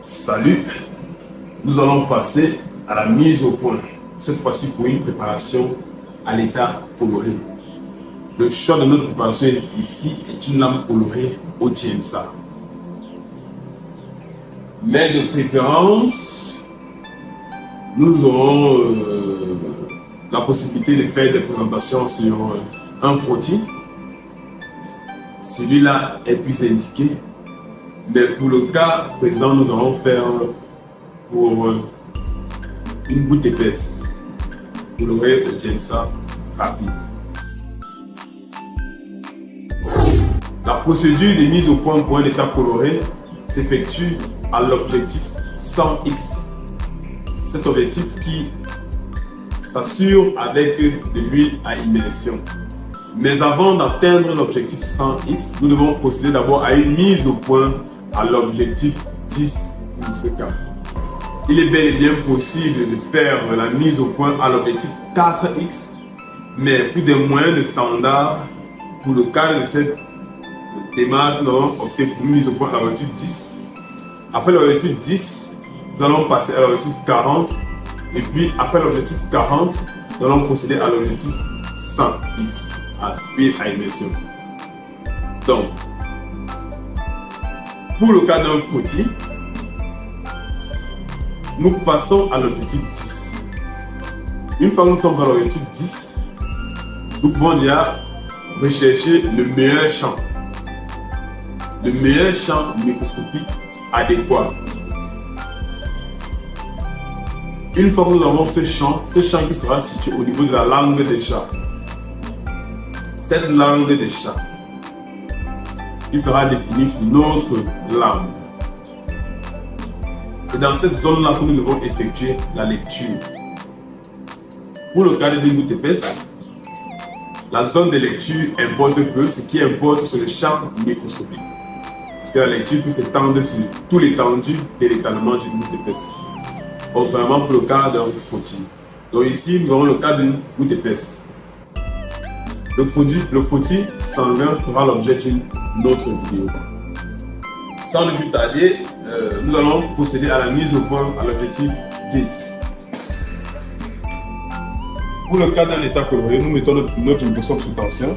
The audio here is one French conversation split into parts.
Salut, nous allons passer à la mise au point, cette fois-ci pour une préparation à l'état coloré. Le choix de notre préparation ici est une lampe colorée au Tiensa. Mais de préférence, nous aurons la possibilité de faire des présentations sur un frottis. Celui-là est plus indiqué. Mais pour le cas présent, nous allons faire pour une goutte épaisse. Vous l'aurez au Tiensa rapide. La procédure de mise au point pour un état coloré s'effectue à l'objectif 100X. Cet objectif qui s'assure avec de l'huile à immersion. Mais avant d'atteindre l'objectif 100X, nous devons procéder d'abord à une mise au point à l'objectif 10 pour ce cas. Il est bel et bien possible de faire la mise au point à l'objectif 4X, mais pour des moyens de standard, pour le cas de cette démarche, nous allons opter pour une mise au point à l'objectif 10. Après l'objectif 10, nous allons passer à l'objectif 40. Et puis après l'objectif 40, nous allons procéder à l'objectif 100X, à l'huile à immersion. Donc, pour le cas d'un frottis, nous passons à l'objectif 10. Une fois que nous sommes à l'objectif 10, nous pouvons déjà rechercher le meilleur champ. Le meilleur champ microscopique adéquat. Une fois que nous avons ce champ qui sera situé au niveau de la langue des chats. Cette langue des chats qui sera définie sur notre langue. C'est dans cette zone-là que nous devons effectuer la lecture. Pour le cas des gouttes épaisses, la zone de lecture importe peu, ce qui importe c'est le champ microscopique. Parce que la lecture peut s'étendre sur tout l'étendue de l'étalement d'une goutte épaisse. Contrairement pour le cas d'un frottis. Donc ici, nous avons le cas d'une goutte épaisse. Le frottis sanguin fera l'objet d'une autre vidéo. Sans ne plus tarder, nous allons procéder à la mise au point à l'objectif 10. Pour le cas d'un état coloré, nous mettons notre microscope sous tension.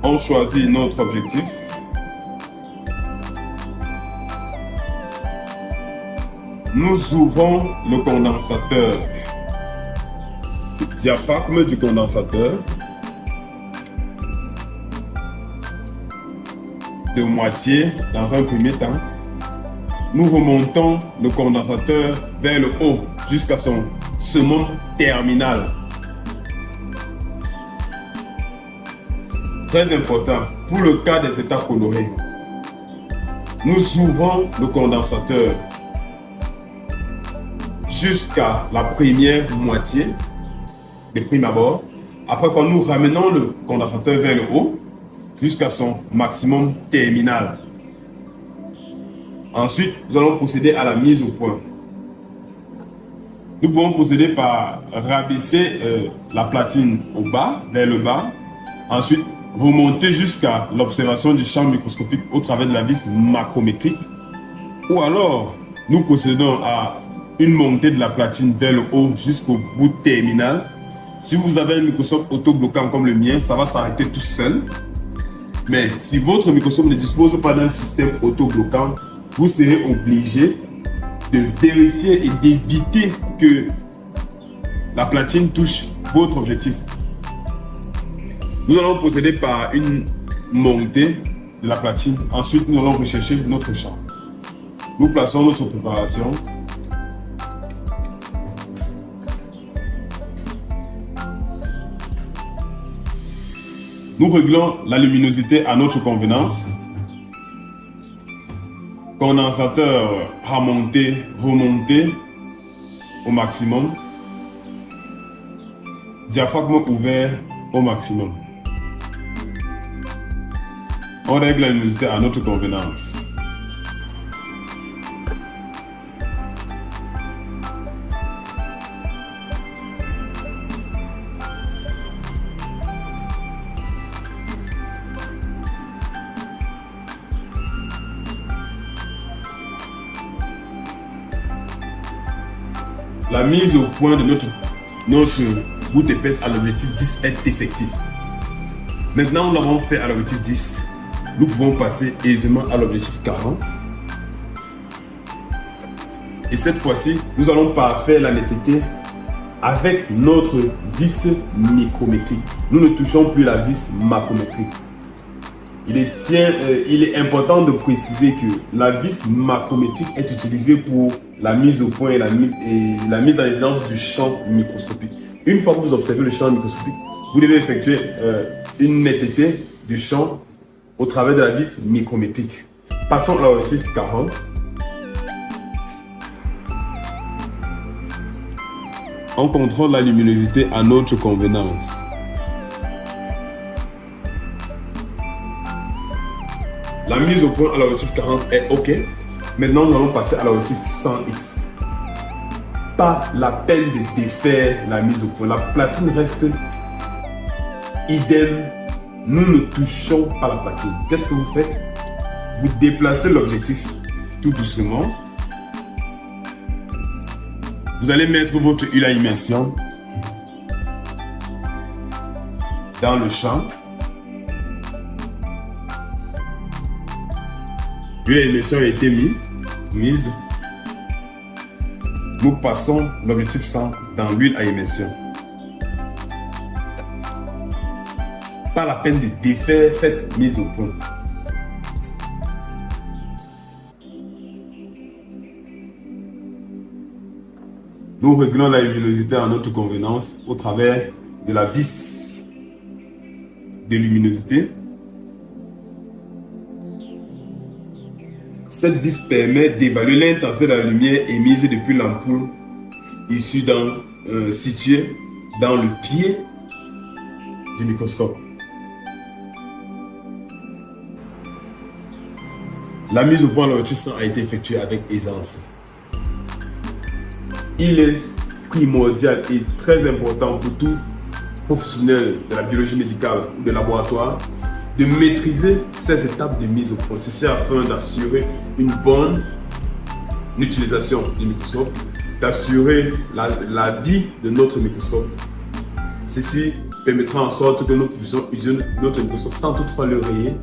On choisit notre objectif. Nous ouvrons le condensateur, le diaphragme du condensateur de moitié dans un premier temps. Nous remontons le condensateur vers le haut jusqu'à son summum terminal. Très important, pour le cas des états colorés, nous ouvrons le condensateur jusqu'à la première moitié, de prime abord. Après, quand nous ramenons le condensateur vers le haut, jusqu'à son maximum terminal. Ensuite, nous allons procéder à la mise au point. Nous pouvons procéder par rabaisser la platine au bas, vers le bas. Ensuite, remonter jusqu'à l'observation du champ microscopique au travers de la vis macrométrique. Ou alors, nous procédons à une montée de la platine vers le haut jusqu'au bout terminal. Si vous avez un microscope autobloquant comme le mien, ça va s'arrêter tout seul. Mais si votre microscope ne dispose pas d'un système autobloquant, vous serez obligé de vérifier et d'éviter que la platine touche votre objectif. Nous allons procéder par une montée de la platine. Ensuite, nous allons rechercher notre champ. Nous plaçons notre préparation. Nous réglons la luminosité à notre convenance. Condensateur à monter, remonter au maximum. Diaphragme ouvert au maximum. On règle la luminosité à notre convenance. la mise au point de notre goutte épaisse à l'objectif 10 est effective. Maintenant, nous l'avons fait à l'objectif 10. Nous pouvons passer aisément à l'objectif 40. Et cette fois-ci, nous allons parfaire la netteté avec notre vis micrométrique. Nous ne touchons plus la vis macrométrique. Il est important de préciser que la vis macrométrique est utilisée pour la mise au point et la mise en évidence du champ microscopique. Une fois que vous observez le champ microscopique, vous devez effectuer une netteté du champ au travers de la vis micrométrique. Passons à l'objectif 40. On contrôle la luminosité à notre convenance. La mise au point à l'objectif 40 est OK. Maintenant, nous allons passer à l'objectif 100x. Pas la peine de défaire la mise au point. La platine reste idem. Nous ne touchons pas la platine. Qu'est-ce que vous faites? Vous déplacez l'objectif tout doucement. Vous allez mettre votre huile à immersion dans le champ. L'huile à immersion a été mise. Nous passons l'objectif 100 dans l'huile à immersion. Pas la peine de défaire cette mise au point. Nous réglons la luminosité à notre convenance au travers de la vis de luminosité. Cette vis permet d'évaluer l'intensité de la lumière émise depuis l'ampoule située dans le pied du microscope. La mise au point de l'objectif 100 a été effectuée avec aisance. Il est primordial et très important pour tout professionnel de la biologie médicale ou de laboratoire de maîtriser ces étapes de mise au point. Ceci afin d'assurer une bonne utilisation du microscope, d'assurer la vie de notre microscope. Ceci permettra en sorte que nous puissions utiliser notre microscope sans toutefois le rayer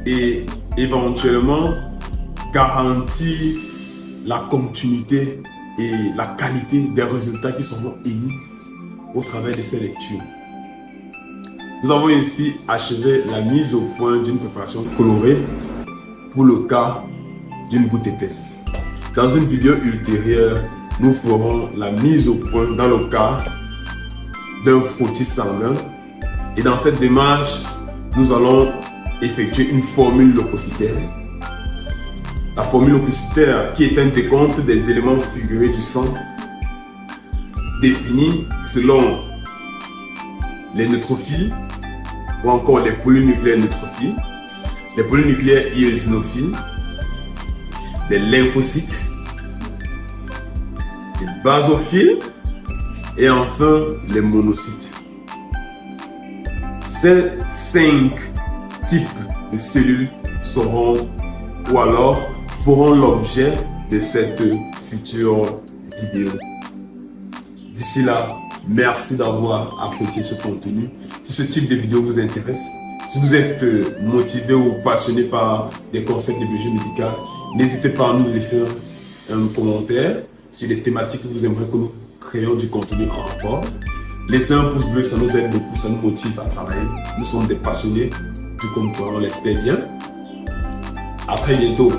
et éventuellement garantir la continuité et la qualité des résultats qui seront émis au travers de ces lectures. Nous avons ainsi achevé la mise au point d'une préparation colorée pour le cas d'une goutte épaisse. Dans une vidéo ultérieure, nous ferons la mise au point dans le cas d'un frottis sanguin. Et dans cette démarche, nous allons effectuer une formule leucocytaire. La formule leucocytaire qui est un décompte des éléments figurés du sang définis selon les neutrophiles ou encore les polynucléaires neutrophiles, les polynucléaires eosinophiles, les lymphocytes, les basophiles et enfin les monocytes. Ces 5 types de cellules seront ou alors feront l'objet de cette future vidéo. D'ici là, merci d'avoir apprécié ce contenu. Si ce type de vidéo vous intéresse, si vous êtes motivé ou passionné par des concepts de biologie médicale, n'hésitez pas à nous laisser un commentaire sur les thématiques que vous aimeriez que nous créions du contenu en rapport. Laissez un pouce bleu, ça nous aide beaucoup, ça nous motive à travailler. Nous sommes des passionnés, tout comme toi, on l'espère bien. À très bientôt.